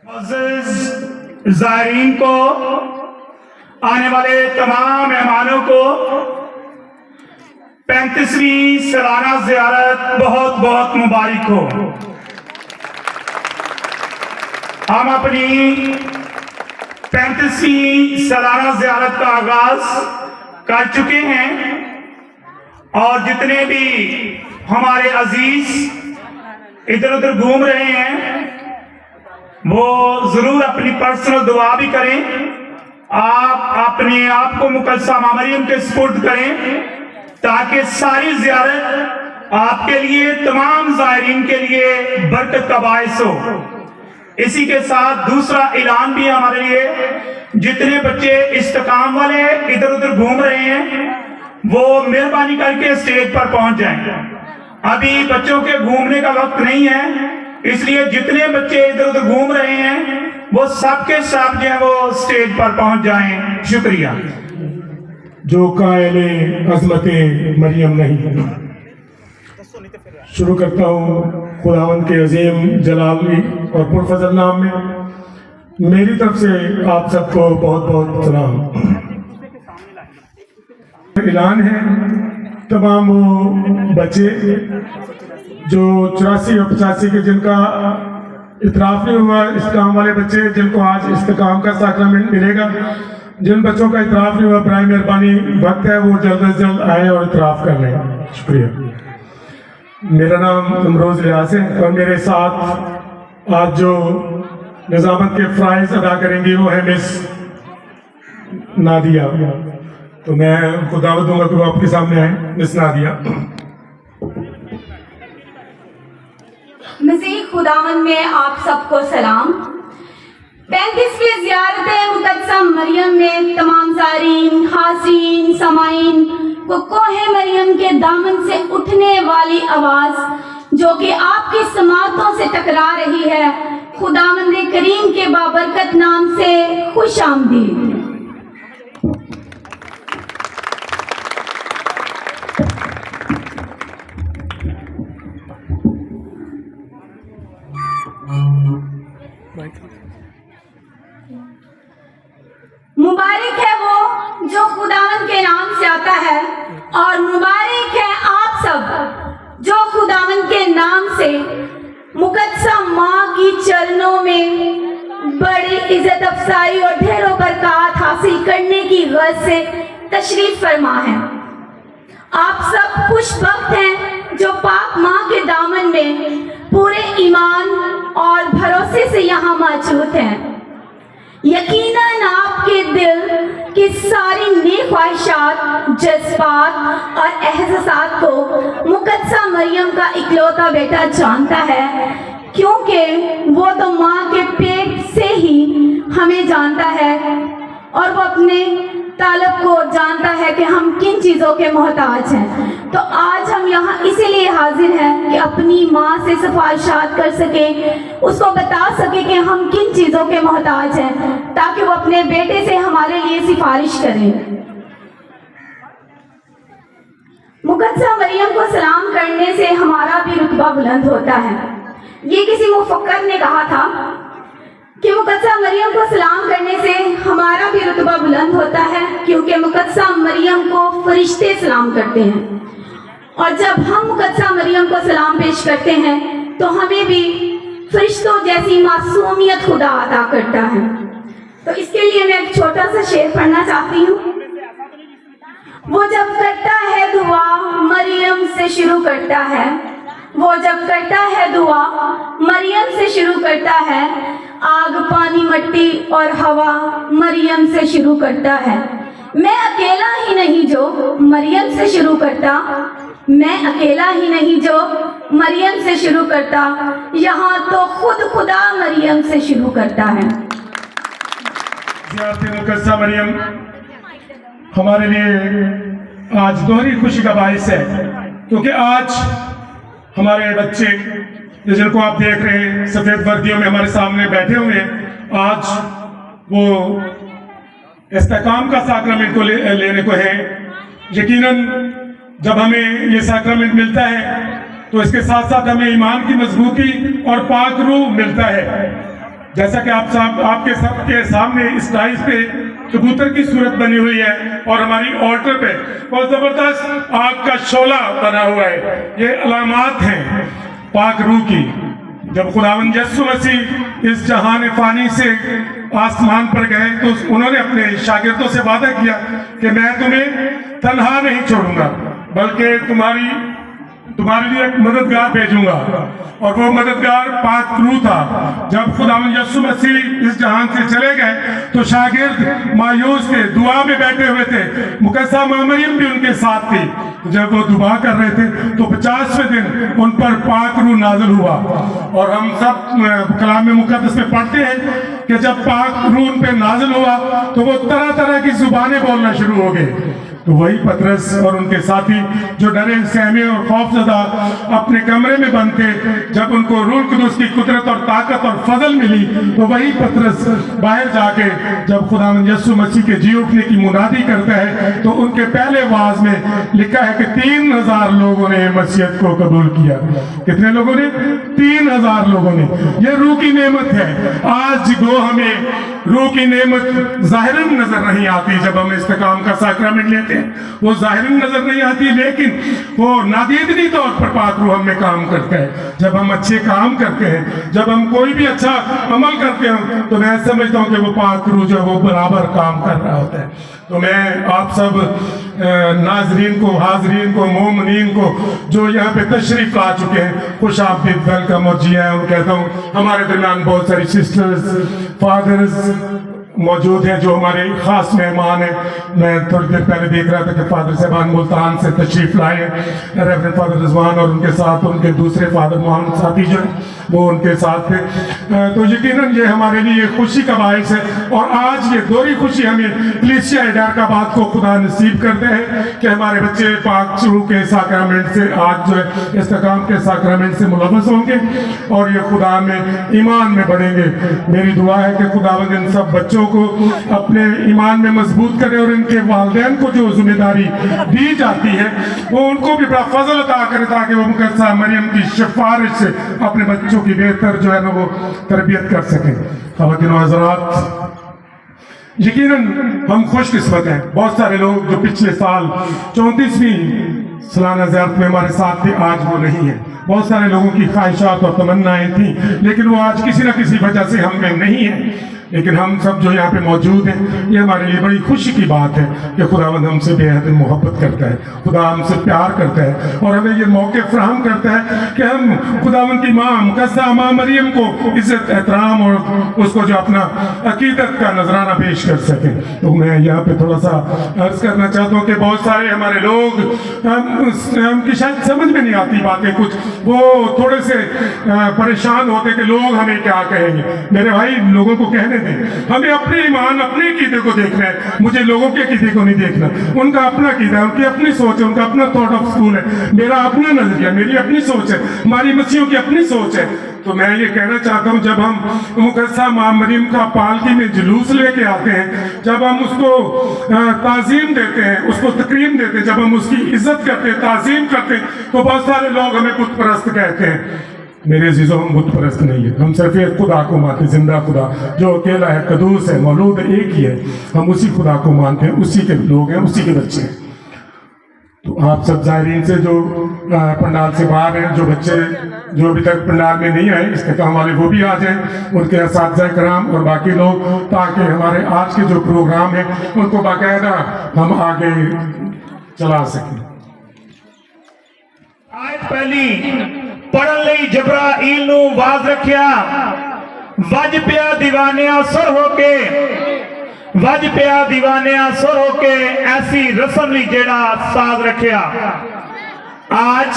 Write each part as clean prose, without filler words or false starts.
मुअज़्ज़िज़ ज़ायरीन को, आने वाले तमाम मेहमानों को 35वीं सालाना ज़ियारत बहुत बहुत मुबारक हो। हम अपनी 35वीं सालाना ज़ियारत का आगाज़ कर चुके हैं और जितने भी हमारे अजीज इधर उधर घूम रहे हैं वो जरूर अपनी पर्सनल दुआ भी करें। आप अपने आप को मुक़द्दसा माँ मरियम के सुपुर्द करें ताकि सारी ज़ियारत आपके लिए, तमाम ज़ायरीन के लिए बरकत का बायस हो। इसी के साथ दूसरा ऐलान भी हमारे लिए, जितने बच्चे इस्तेकाम वाले इधर उधर घूम रहे हैं वो मेहरबानी करके स्टेज पर पहुंच जाएं। अभी बच्चों के घूमने का वक्त नहीं है, इसलिए जितने बच्चे इधर उधर घूम रहे हैं वो सब के सब जो है वो स्टेज पर पहुंच जाएं। शुक्रिया। जो कायले अज़मते मरियम नहीं। शुरू करता हूँ खुदावंद के अजीम जलाली और पुरफज़ल नाम में। मेरी तरफ से आप सबको बहुत बहुत सलाम। ऐलान है, तमाम वो बच्चे जो 84 और 85 के जिनका इतराफ़ नहीं हुआ, इस्लाम वाले बच्चे जिनको आज इस्तिकाम का साक्रामेंट मिलेगा, जिन बच्चों का इतराफ़ नहीं हुआ बराए मेहरबानी वक्त है वो जल्द से जल्द आए और इतराफ़ कर लें। शुक्रिया। मेरा नाम अमरोज़ लियास है और मेरे साथ आज जो निज़ामत के फ़राइज़ अदा करेंगी वो है मिस नादिया। तो मैं उनको दावत दूंगा कि वो आपके सामने आए। मिस नादिया। मसीह खुदावंद में आप सबको सलाम। 35वीं ज़ियारत मुक़द्दसा मरियम में तमाम ज़ायरीन, हाज़रीन, समाईन को कोहे मरियम के दामन से उठने वाली आवाज़ जो कि आपकी समातों से टकरा रही है, खुदावंद करीम के बाबरकत नाम से खुश आमदीद। मुबारक है वो जो खुदावंद के नाम से आता है और मुबारक है आप सब जो खुदावंद के नाम से मुक़द्दसा माँ की चरणों में बड़ी इज्जत अफसाई और ढेरों बरकत हासिल करने की गरज से तशरीफ फरमा है। आप सब खुशबख्त हैं जो पाक माँ के दामन में पूरे ईमान और भरोसे से यहाँ मौजूद हैं। यकीनन आपके दिल की सारी नेक ख्वाहिशात, जज्बात और एहसासात को मुक़द्दसा मरियम का इकलौता बेटा जानता है, क्योंकि वो तो माँ के पेट से ही हमें जानता है और वो अपने तालब को जानता है कि हम किन चीज़ों के मोहताज हैं। तो आज हम यहाँ इसीलिए हाजिर हैं कि अपनी माँ से सिफारिशात कर सके, उसको बता सके कि हम किन चीज़ों के मोहताज हैं, ताकि वो अपने बेटे से हमारे लिए सिफारिश करें। मुक़द्दसा मरियम को सलाम करने से हमारा भी रुतबा बुलंद होता है। ये किसी मुफक्कर ने कहा था कि मुक़द्दसा मरियम को सलाम करने से हमारा भी रुतबा बुलंद होता है, क्योंकि मुक़द्दसा मरियम को फरिश्ते सलाम करते हैं और जब हम मुक़द्दसा मरियम को सलाम पेश करते हैं तो हमें भी फरिश्तों जैसी मासूमियत खुदा अता करता है। तो इसके लिए मैं एक छोटा सा शेर पढ़ना चाहती हूँ। वो जब करता है दुआ मरियम से शुरू करता है, वो जब करता है दुआ मरियम से शुरू करता है, आग पानी मिट्टी और हवा मरियम से शुरू करता है। मैं अकेला ही नहीं जो मरियम से शुरू करता, मैं अकेला ही नहीं जो मरियम से शुरू करता, यहाँ तो खुद खुदा मरियम से शुरू करता है। ज़ियारत मुक़द्दसा मरियम हमारे लिए आज दोहरी खुशी का बाइस है, क्योंकि आज हमारे बच्चे जिनको आप देख रहे हैं सफ़ेद वर्दियों में हमारे सामने बैठे हुए हैं, आज वो इस्तेकाम का साक्रमेंट को लेने को है। यकीनन जब हमें ये साक्रमेंट मिलता है तो इसके साथ साथ हमें ईमान की मजबूती और पाक रूह मिलता है। जैसा कि आपके सबके सामने इस टाइल्स पे कबूतर की सूरत बनी हुई है और हमारी ऑल्टर पे बहुत ज़बरदस्त आग का शोला बना हुआ है। ये अलामात हैं पाक रूह की। जब खुदावंद यीशु मसीह इस जहान फानी से आसमान पर गए तो उन्होंने अपने शागिर्दों से वादा किया कि मैं तुम्हें तन्हा नहीं छोड़ूंगा, बल्कि तुम्हारे लिए एक मददगार भेजूंगा। और वो मददगार पाक रूह था। जब खुदावंद यीशु मसीह इस जहान से चले गए तो शागिर्द मायूस थे, दुआ में बैठे हुए थे। मुक़द्दसा माँ मरियम भी उनके साथ थी। जब वो दुआ कर रहे थे तो 50वें दिन उन पर पाक रूह नाज़िल हुआ। और हम सब कलाम मुक़द्दस में पढ़ते हैं कि जब पाक रूह उन पर नाज़िल हुआ तो वो तरह तरह की ज़ुबानें बोलना शुरू हो गए। तो वही पतरस और उनके साथी जो डरे सहमे और खौफज़दा अपने कमरे में बंद थे, जब उनको रूह कुदुस की कुदरत और ताकत और फजल मिली तो वही पतरस बाहर जाके जब खुदावंद यीशु मसीह के जी उठने की मुनादी करता है तो उनके पहले वाज में लिखा है कि 3000 लोगों ने मसीहत को कबूल किया। कितने लोगों ने? 3000 लोगों ने। ये रूह की नेमत है। आज गो हमें रूह की नेमत ज़ाहिरन नजर नहीं आती। जब हम इस्तेकाम का साक्रमेंट लेते हैं वो ज़ाहिरन नजर नहीं आती, लेकिन वो नादीदनी तौर पर पाक रूह हमें काम करता है। जब हम अच्छे काम करते हैं, जब हम कोई भी अच्छा अमल करते हैं तो मैं समझता हूँ कि वो पाक रूह जो वो बराबर काम कर रहा होता है। तो मैं आप सब नाजरीन को, हाजरीन को, मोमिनीन को जो यहाँ पे तशरीफ ला चुके हैं खुश आमदीद, वेलकम और जी आया कहता हूँ। हमारे दरमियान बहुत सारी सिस्टर्स, फादर्स मौजूद हैं जो हमारे ख़ास मेहमान हैं। मैं थोड़ी देर पहले देख रहा था कि फादर साहबान मुल्तान से तशरीफ़ लाए हैं, रेवरेंड फादर रिजवान और उनके साथ उनके दूसरे फादर मोहम्मद साथी जो हैं वो उनके साथ थे। तो यकीनन ये हमारे लिए खुशी का बाइस है। और आज ये दोहरी खुशी हमें कलीसिया हैदराबाद को खुदा नसीब करते हैं कि हमारे बच्चे पाक रूह के साक्रामेंट से आज जो है इस्तेकाम के साक्रामेंट से मुलव्वस होंगे और ये खुदा में ईमान में बढ़ेंगे। मेरी दुआ है कि खुदावंद इन सब बच्चों को अपने ईमान में मजबूत करे और इनके वालिदैन को जो जिम्मेदारी दी जाती है वो उनको भी बड़ा फजल अता करे ताकि वो मुक़द्दसा मरियम की सिफारिश से अपने बच्चों की बेहतर जो है ना वो तरबियत कर सकें। ख़वातीन और हज़रात, यकीनन हम खुशकिस्मत हैं। बहुत सारे लोग जो पिछले साल 34वीं सालाना ज़ियारत में हमारे साथ थे आज वो नहीं है। बहुत सारे लोगों की ख्वाहिशात और तमन्नाएं थी लेकिन वो आज किसी न किसी वजह से हम में नहीं है। लेकिन हम सब जो यहाँ पे मौजूद हैं ये हमारे लिए बड़ी खुशी की बात है कि खुदावंद हमसे बेहद मोहब्बत करता है, खुदा हमसे प्यार करता है और हमें ये मौके फराहम करता है कि हम खुदावंद की माँ मुक़द्दसा माँ मरियम को इज़्ज़त एहतराम और उसको जो अपना अकीदत का नजराना पेश कर सकें। तो मैं यहाँ पे थोड़ा सा अर्ज करना चाहता हूँ कि बहुत सारे हमारे लोग हमकी शायद समझ में नहीं आती बातें, कुछ वो थोड़े से परेशान होते कि लोग हमें क्या कहेंगे। मेरे भाई, लोगों को कहने हमें अपने ईमान, अपने अकीदे को देखना है, मुझे लोगों के अकीदे को नहीं देखना। उनका अपना अकीदा है, उनकी अपनी सोच है, उनका अपना थॉट ऑफ स्कूल है, मेरा अपना नजरिया, मेरी अपनी सोच है, हमारी मसीहों की अपनी सोच है। तो मैं ये कहना चाहता हूँ जब हम मुक़द्दसा माँ मरियम का पालकी में जुलूस लेके आते हैं, जब हम उसको ताज़ीम देते हैं, उसको तकरीम देते हैं, जब हम उसकी इज्जत करते हैं, ताज़ीम करते हैं, तो बहुत सारे लोग हमें बुत परस्त कहते हैं। मेरे अजीजों, हम बुत परस्त नहीं है, हम सिर्फ एक खुदा को मानते, जिंदा खुदा जो अकेला है, कदूस है, मौलूद है, एक ही है। हम उसी खुदा को मानते हैं, उसी के लोग हैं, उसी के बच्चे हैं। तो आप सब ज़ायरीन से जो पंडाल से बाहर हैं, जो बच्चे जो अभी तक पंडाल में नहीं आए, इस्तेकाम वाले वो भी आ जाएं, उनके असातिज़ा कराम और बाकी लोग, ताकि हमारे आज के जो प्रोग्राम है उनको बाकायदा हम आगे चला सकें। आज पहली पढ़न लई जबराइल नू वाज रखिया, वज पिया दीवानिया सुर होके, वज पिया दीवानिया सुर होके, ऐसी रस्म ली जेड़ा साज रखिया। आज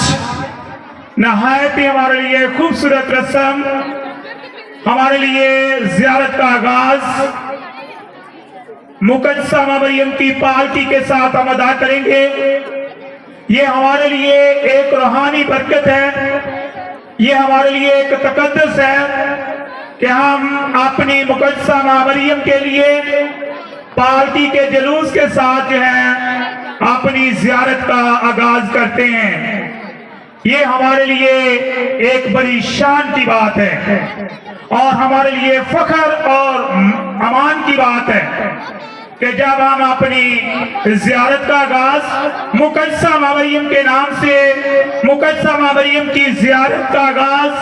नहायत ही हमारे लिए खूबसूरत रस्म, हमारे लिए जियारत का आगाज मुकद्दसा मां मरियम की पालकी के साथ हम अदा करेंगे। ये हमारे लिए एक रूहानी बरकत है, ये हमारे लिए एक तकद्दुस है कि हम अपनी मुकद्दसा मां मरियम के लिए पालकी के जुलूस के साथ जो है अपनी जियारत का आगाज करते हैं। ये हमारे लिए एक बड़ी शान की बात है और हमारे लिए फख्र और अमान की बात है कि जब हम अपनी जियारत का आगाज मुकद्दसा मां मरियम के नाम से, मुकद्दसा मां मरियम की जियारत का आगाज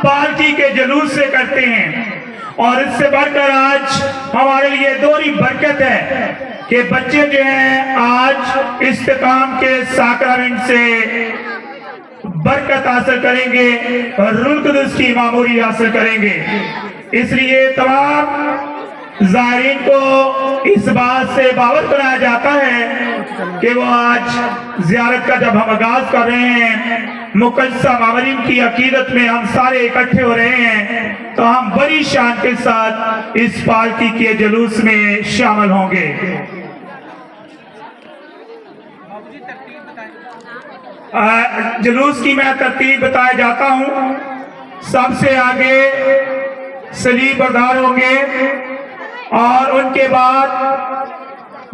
पालकी के जुलूस से करते हैं। और इससे बढ़कर आज हमारे लिए दोहरी बरकत है कि बच्चे जो हैं आज इस्तिकाम के साक्रामेंट से बरकत हासिल करेंगे और रूहुल कुद्दुस की मामूरी हासिल करेंगे। इसलिए तमाम ज़ायरीन को इस बात से बावर कराया जाता है कि वो आज जियारत का जब हम आगाज कर रहे हैं, मुकद्दसा मां मरियम की अकीदत में हम सारे इकट्ठे हो रहे हैं, तो हम बड़ी शान के साथ इस पालकी के जुलूस में शामिल होंगे। जुलूस की मैं तरतीब बताया जाता हूँ। सबसे आगे सलीब बरदार होंगे और उनके बाद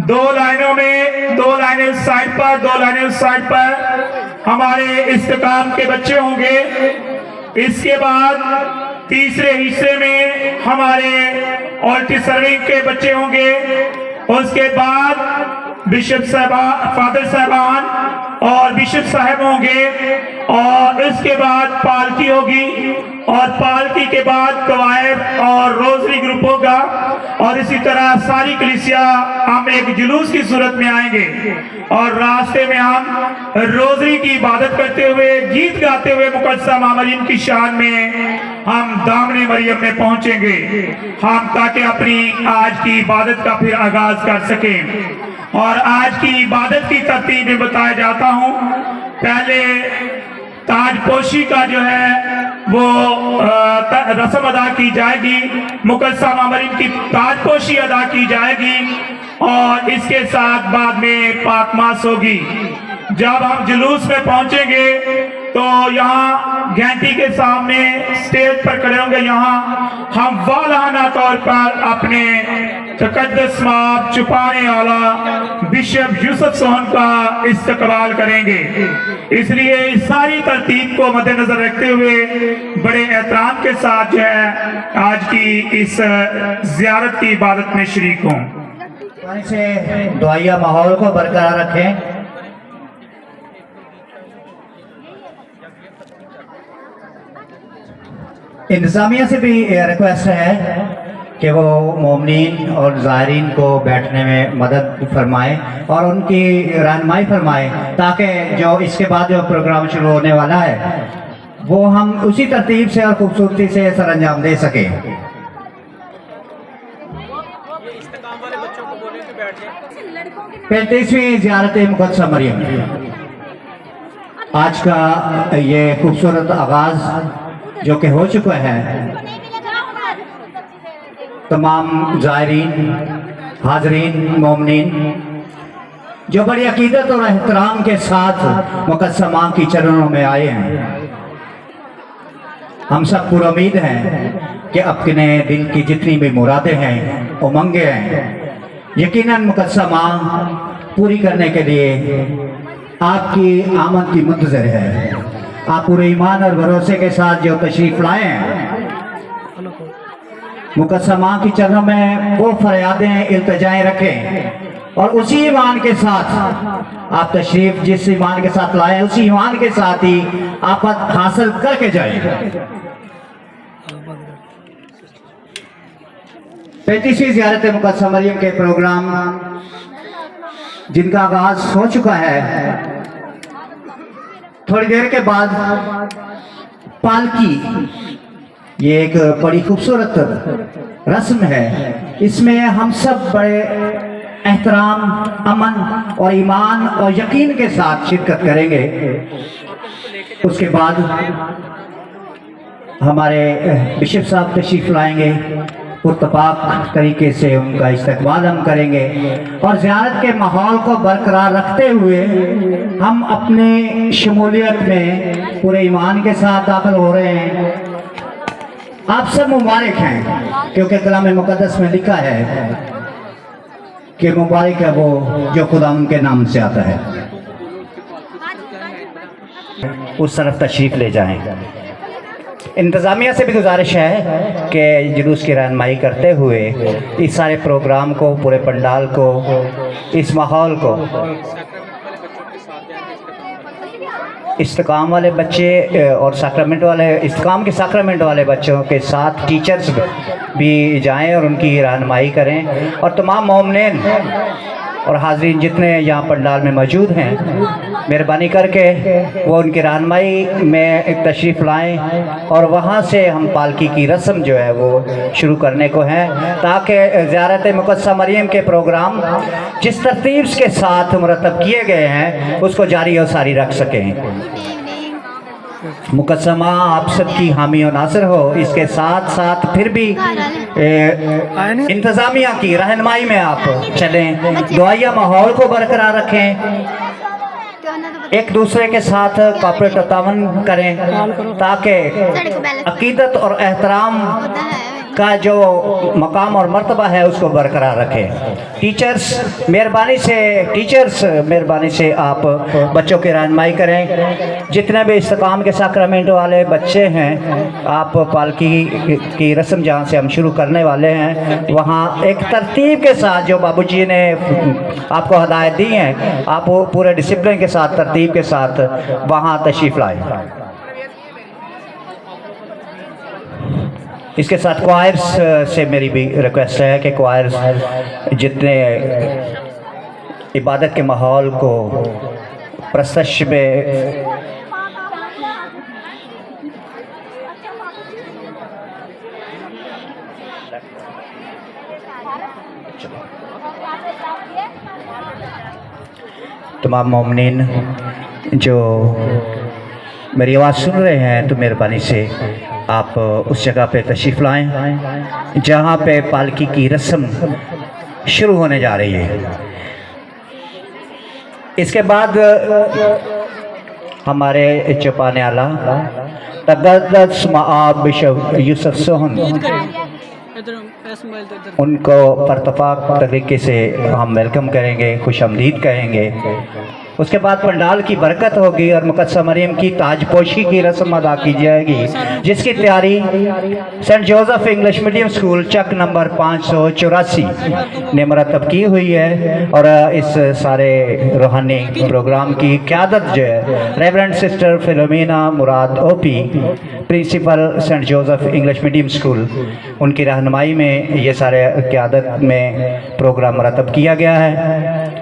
दो लाइनों में, दो लाइनें उस साइड पर, दो लाइनें उस साइड पर हमारे इस्तिकाम के बच्चे होंगे। इसके बाद तीसरे हिस्से में हमारे ऑल्टी सर्विंग के बच्चे होंगे। उसके बाद बिशप साहब, फादर साहबान और बिशप साहब होंगे और इसके बाद पालकी होगी और पालकी के बाद कवायद और रोजरी ग्रुप होगा और इसी तरह सारी कलीसिया हम एक जुलूस की सूरत में आएंगे और रास्ते में हम रोजरी की इबादत करते हुए, गीत गाते हुए मुकद्दसा मां मरियम की शान में हम दामने मरियम में पहुंचेंगे, हम ताकि अपनी आज की इबादत का फिर आगाज कर सकें। और आज की इबादत की तरतीब में बताया जाता हूँ। पहले ताजपोशी का जो है वो रस्म अदा की जाएगी, मुकद्दसा मां मरियम की ताजपोशी अदा की जाएगी और इसके साथ बाद में पाकमास होगी। जब हम जुलूस में पहुंचेंगे तो यहाँ घंटी के सामने स्टेज पर खड़े होंगे, यहाँ हम वालाना तौर पर अपने तकद्दुस माब छुपाने वाला बिशप यूसुफ सोहन का इस्तकबाल करेंगे। इसलिए इस सारी तरतीब को मद्देनजर रखते हुए बड़े एहतराम के साथ जो है आज की इस जियारत की इबादत में शरीक हूँ। से दुआया माहौल को बरकरार रखें। इंतजामिया से भी रिक्वेस्ट है कि वो मोमिनीन और ज़ायरीन को बैठने में मदद फरमाएं और उनकी रहनुमाई फरमाएं ताकि जो इसके बाद जो प्रोग्राम शुरू होने वाला है वो हम उसी तरतीब से और खूबसूरती से सर अंजाम दे सकें। 35वीं ज़ियारत मुकद्दसा मरियम, आज का ये खूबसूरत आगाज़ जो कि हो चुका है, तमाम ज़ायरीन, हाज़रीन, मोमिनीन जो बड़ी अकीदत और एहतराम के साथ मुकद्दसा मां की चरणों में आए हैं, हम सब पूरी उम्मीद है कि अपने दिल की जितनी भी मुरादें हैं, उमंगें हैं, यकीनन मुकद्दसा मां पूरी करने के लिए आपकी आमद की मुंतज़िर है। आप पूरे ईमान और भरोसे के साथ जो तशरीफ़ लाए हैं, मुकद्दसा मां की चरणों में वो फरियादें, इल्तिजाएं रखें और उसी ईमान के साथ आप तशरीफ़ जिस ईमान के साथ लाए उसी ईमान के साथ ही आप हासिल करके जाएं। 35वीं ज़ियारत मुकद्दसा मरियम के प्रोग्राम जिनका आगाज हो चुका है, थोड़ी देर के बाद पालकी, ये एक बड़ी खूबसूरत रस्म है। इसमें हम सब बड़े एहतराम, अमन और ईमान और यकीन के साथ शिरकत करेंगे اس کے بعد ہمارے بشپ صاحب تشریف لائیں گے، پرتپاک طریقے سے ان کا استقبال ہم کریں گے، اور زیارت کے ماحول کو برقرار رکھتے ہوئے ہم اپنے شمولیت میں پورے ایمان کے ساتھ داخل ہو رہے ہیں۔ آپ سب مبارک ہیں، کیونکہ کلام مقدس میں لکھا ہے کہ مبارک ہے وہ جو خدا ان کے نام سے آتا ہے۔ اس طرف تشریف لے جائیں۔ انتظامیہ سے بھی گزارش ہے کہ جلوس کی رہنمائی کرتے ہوئے اس سارے پروگرام کو، پورے پنڈال کو، اس ماحول کو استقام والے بچے اور ساکرمنٹ والے، استقام کے ساکرمنٹ والے بچوں کے ساتھ ٹیچرز بھی جائیں اور ان کی رہنمائی کریں، اور تمام مومنین اور حاضرین جتنے یہاں پنڈال میں موجود ہیں مہربانی کر کے وہ ان کی رہنمائی میں ایک تشریف لائیں، اور وہاں سے ہم پالکی کی رسم جو ہے وہ شروع کرنے کو ہیں، تاکہ زیارت مقدسہ مریم کے پروگرام جس ترتیب کے ساتھ مرتب کیے گئے ہیں اس کو جاری و ساری رکھ سکیں۔ مقدسہ ماں آپ سب کی حامی و ناصر ہو، اس کے ساتھ ساتھ پھر بھی انتظامیہ کی رہنمائی میں آپ چلیں، دعائیہ ماحول کو برقرار رکھیں، ایک دوسرے کے ساتھ کوآپریٹ و تعاون کریں، تاکہ عقیدت اور احترام کا جو مقام اور مرتبہ ہے اس کو برقرار رکھیں۔ ٹیچرز مہربانی سے آپ بچوں کی رہنمائی کریں، جتنے بھی استقام کے ساکرمنٹ والے بچے ہیں، آپ پالکی کی رسم جہاں سے ہم شروع کرنے والے ہیں وہاں ایک ترتیب کے ساتھ جو بابو جی نے آپ کو ہدایت دی ہیں، آپ پورے ڈسپلن کے ساتھ، ترتیب کے ساتھ وہاں تشریف لائیں۔ اس کے ساتھ کوائرز سے میری بھی ریکویسٹ ہے کہ کوائرز جتنے عبادت کے ماحول کو پرستش میں تمام مومنین جو میری آواز سن رہے ہیں تو مہربانی سے آپ اس جگہ پہ تشریف لائیں جہاں پہ پالکی کی رسم شروع ہونے جا رہی ہے۔ اس کے بعد ہمارے چوپانے اعلیٰ تقدس معاب بشپ یوسف سوہن، ان کو پرتپاک طریقے سے ہم ویلکم کریں گے، خوش آمدید کہیں گے۔ اس کے بعد پنڈال کی برکت ہوگی اور مقدسہ مریم کی تاج پوشی کی رسم ادا کی جائے گی، جس کی تیاری Saint Joseph English medium school Chak number 584 نے مرتب کی ہوئی ہے، اور اس سارے روحانی پروگرام کی قیادت جو ہے Reverend Sister Philomena Murad O P, principal Saint Joseph English medium school, ان کی رہنمائی میں یہ سارے قیادت میں پروگرام مرتب کیا گیا ہے۔